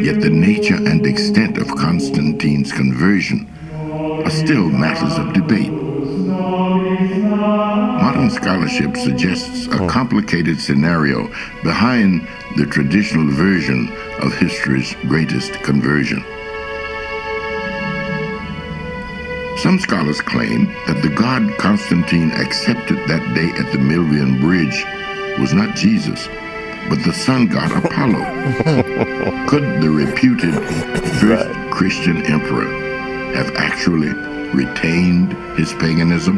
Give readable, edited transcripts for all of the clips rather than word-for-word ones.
Yet the nature and extent of Constantine's conversion are still matters of debate. Modern scholarship suggests a complicated scenario behind the traditional version of history's greatest conversion. Some scholars claim that the god Constantine accepted that day at the Milvian Bridge was not Jesus, but the sun god Apollo. Could the reputed first Christian emperor have actually retained his paganism?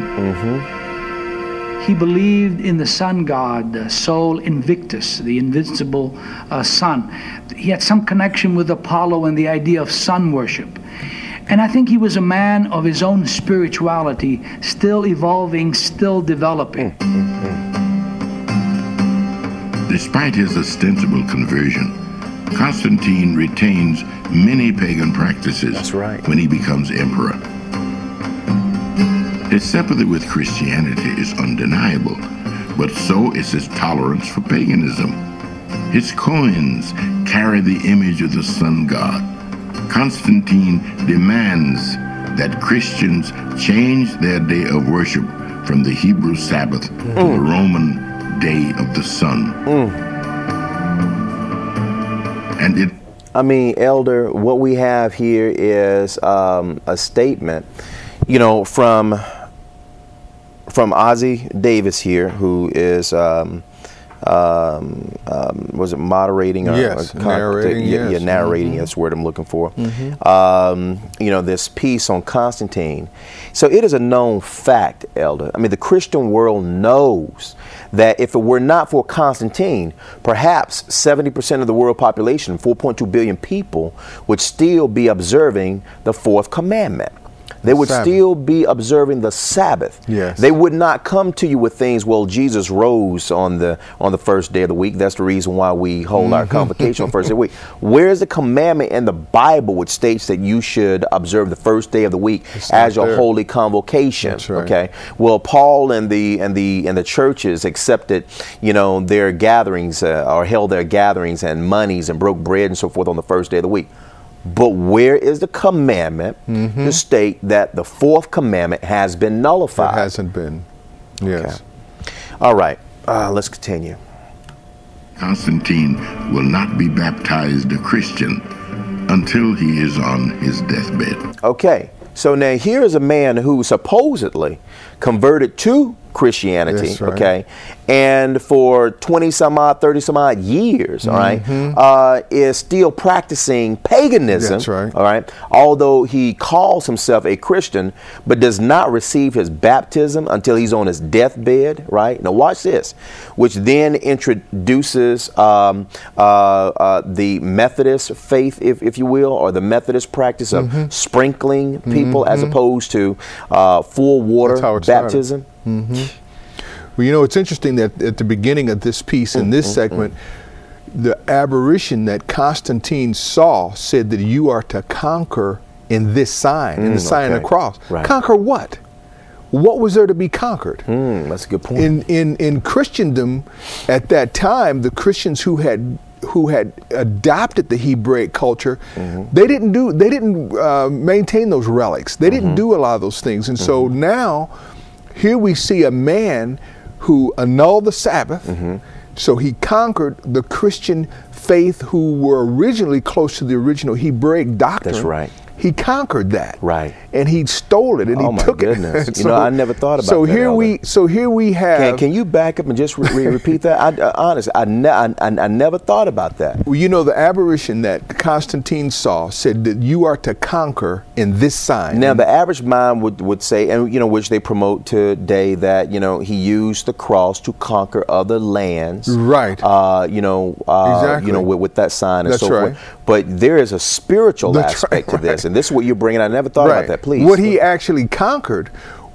He believed in the sun god, Sol Invictus, the invincible sun. He had some connection with Apollo and the idea of sun worship. And I think he was a man of his own spirituality, still evolving, still developing. Despite his ostensible conversion, Constantine retains many pagan practices when he becomes emperor. His sympathy with Christianity is undeniable, but so is his tolerance for paganism. His coins carry the image of the sun god. Constantine demands that Christians change their day of worship from the Hebrew Sabbath to the Roman day of the sun. And it... I mean, Elder, what we have here is a statement, you know, from Ozzie Davis here, who is was it moderating or narrating? Narrating. That's the word I'm looking for. You know, this piece on Constantine. So it is a known fact, Elder. I mean, the Christian world knows that if it were not for Constantine, perhaps 70% of the world population, 4.2 billion people, would still be observing the fourth commandment. They would still be observing the Sabbath. They would not come to you with things, well, Jesus rose on the first day of the week. That's the reason why we hold our convocation on the first day of the week. Where's the commandment in the Bible which states that you should observe the first day of the week as your holy convocation? Okay. Well, Paul and the churches accepted, you know, their gatherings or held their gatherings and monies and broke bread and so forth on the first day of the week. But where is the commandment to state that the fourth commandment has been nullified? It hasn't been. Yes. Okay. All right. Let's continue. Constantine will not be baptized a Christian until he is on his deathbed. Okay. So now here is a man who supposedly converted to Christianity, okay, and for 20 some odd, 30 some odd years, all right, is still practicing paganism, all right, although he calls himself a Christian, but does not receive his baptism until he's on his deathbed, right? Now watch this, which then introduces the Methodist faith, if you will, or the Methodist practice of sprinkling people as opposed to full water baptism. Well, you know, it's interesting that at the beginning of this piece, in this segment, the aberration that Constantine saw said that you are to conquer in this sign, in the sign of the cross. Conquer what? What was there to be conquered? That's a good point. In Christendom at that time, the Christians who had adopted the Hebraic culture, they didn't maintain those relics. They didn't do a lot of those things, and so now. Here we see a man who annulled the Sabbath, so he conquered the Christian faith who were originally close to the original Hebraic doctrine. That's right. He conquered that. Right. And he stole it and he took it. You know, I never thought about that. So here we have. Can you back up and just repeat that? Honestly, I never thought about that. Well, you know, the aberration that Constantine saw said that you are to conquer in this sign. Now, the average mind would say, and you know, which they promote today, that you know he used the cross to conquer other lands. Right. You know, you know, with that sign and so forth. But there is a spiritual aspect to this. And this is what you're bringing. I never thought about that. Please. What he actually conquered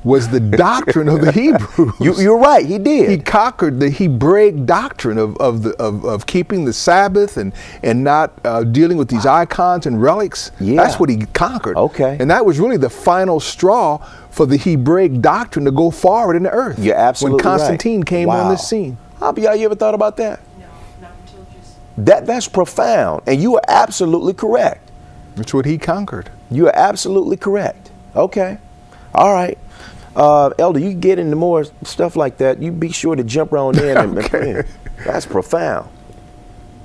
was the doctrine of the Hebrews. You're right, he did. He conquered the Hebraic doctrine of keeping the Sabbath and not dealing with these icons and relics. Yeah. That's what he conquered. Okay. And that was really the final straw for the Hebraic doctrine to go forward in the earth. You're absolutely when Constantine came on the scene. Abiyah, you ever thought about that? No, not until just... That's profound, and you are absolutely correct. That's what he conquered. You are absolutely correct. Okay. All right. Elder, you get into more stuff like that, you be sure to jump on in and pray. That's profound.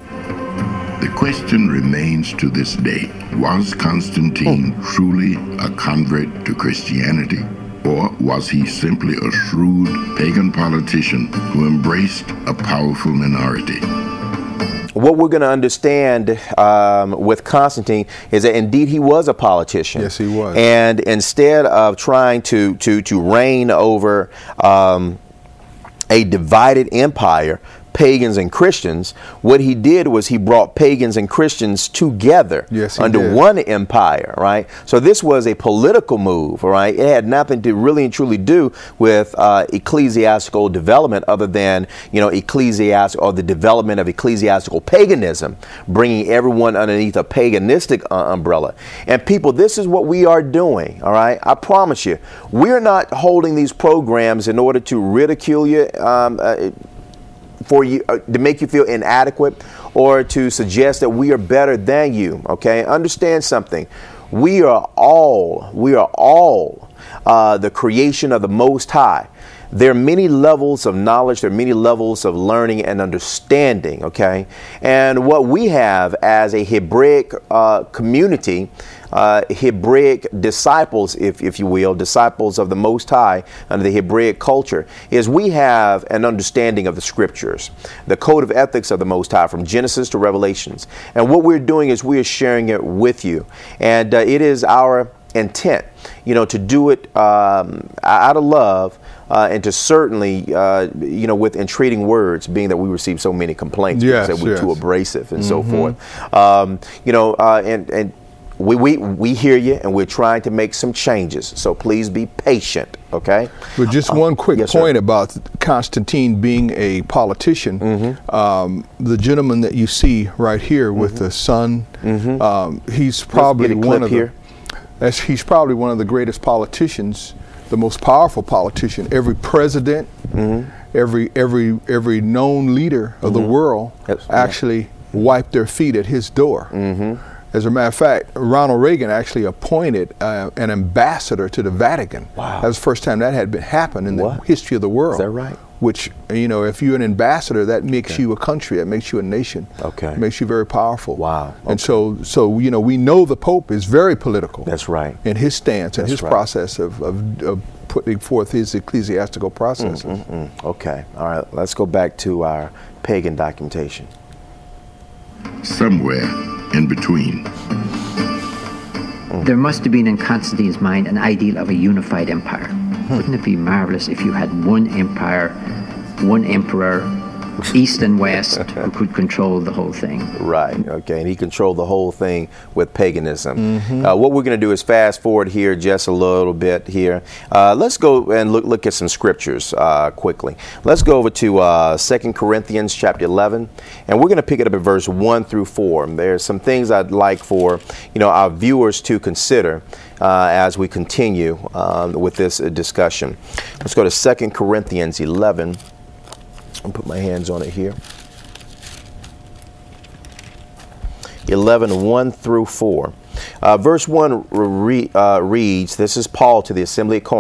The question remains to this day, was Constantine truly a convert to Christianity? Or was he simply a shrewd pagan politician who embraced a powerful minority? What we're going to understand with Constantine is that indeed he was a politician. Yes, he was. And instead of trying to reign over a divided empire, pagans and Christians, what he did was he brought pagans and Christians together under one empire, right? So this was a political move, right? It had nothing to really and truly do with ecclesiastical development other than, ecclesiastical or the development of ecclesiastical paganism, bringing everyone underneath a paganistic umbrella. And people, this is what we are doing, all right? I promise you, we're not holding these programs in order to ridicule you, for you to make you feel inadequate or to suggest that we are better than you. Okay, understand something. We are all the creation of the Most High. There are many levels of knowledge, there are many levels of learning and understanding, okay? And what we have as a Hebraic community, Hebraic disciples, if you will, disciples of the Most High under the Hebraic culture, is we have an understanding of the Scriptures, the code of ethics of the Most High from Genesis to Revelations. And what we're doing is we are sharing it with you. And it is our intent, to do it out of love, and to certainly, with entreating words, being that we receive so many complaints because that we're too abrasive and so forth. And we hear you, and we're trying to make some changes. So please be patient, okay? But just one quick point about Constantine being a politician. The gentleman that you see right here with the sun, he's probably he's probably one of the greatest politicians, the most powerful politician. Every president, every known leader of the world actually wiped their feet at his door. As a matter of fact, Ronald Reagan actually appointed an ambassador to the Vatican. Wow. That was the first time that had happened in the history of the world. Is that right? Which, if you're an ambassador, that makes you a country, that makes you a nation. Okay. It makes you very powerful. Wow. Okay. And so we know the Pope is very political. That's right. In his stance and his process of putting forth his ecclesiastical processes. Okay. All right. Let's go back to our pagan documentation. Somewhere in between. There must have been in Constantine's mind an ideal of a unified empire. Wouldn't it be marvelous if you had one empire, one emperor, east and west, who could control the whole thing? Right, okay, and he controlled the whole thing with paganism. What we're going to do is fast forward here just a little bit here. Let's go and look at some scriptures quickly. Let's go over to 2 Corinthians chapter 11, and we're going to pick it up at verse 1 through 4. There's some things I'd like for our viewers to consider as we continue with this discussion. Let's go to 2 Corinthians 11. I'll put my hands on it here. 11, 1 through 4. Verse 1 reads, this is Paul to the assembly at Corinth.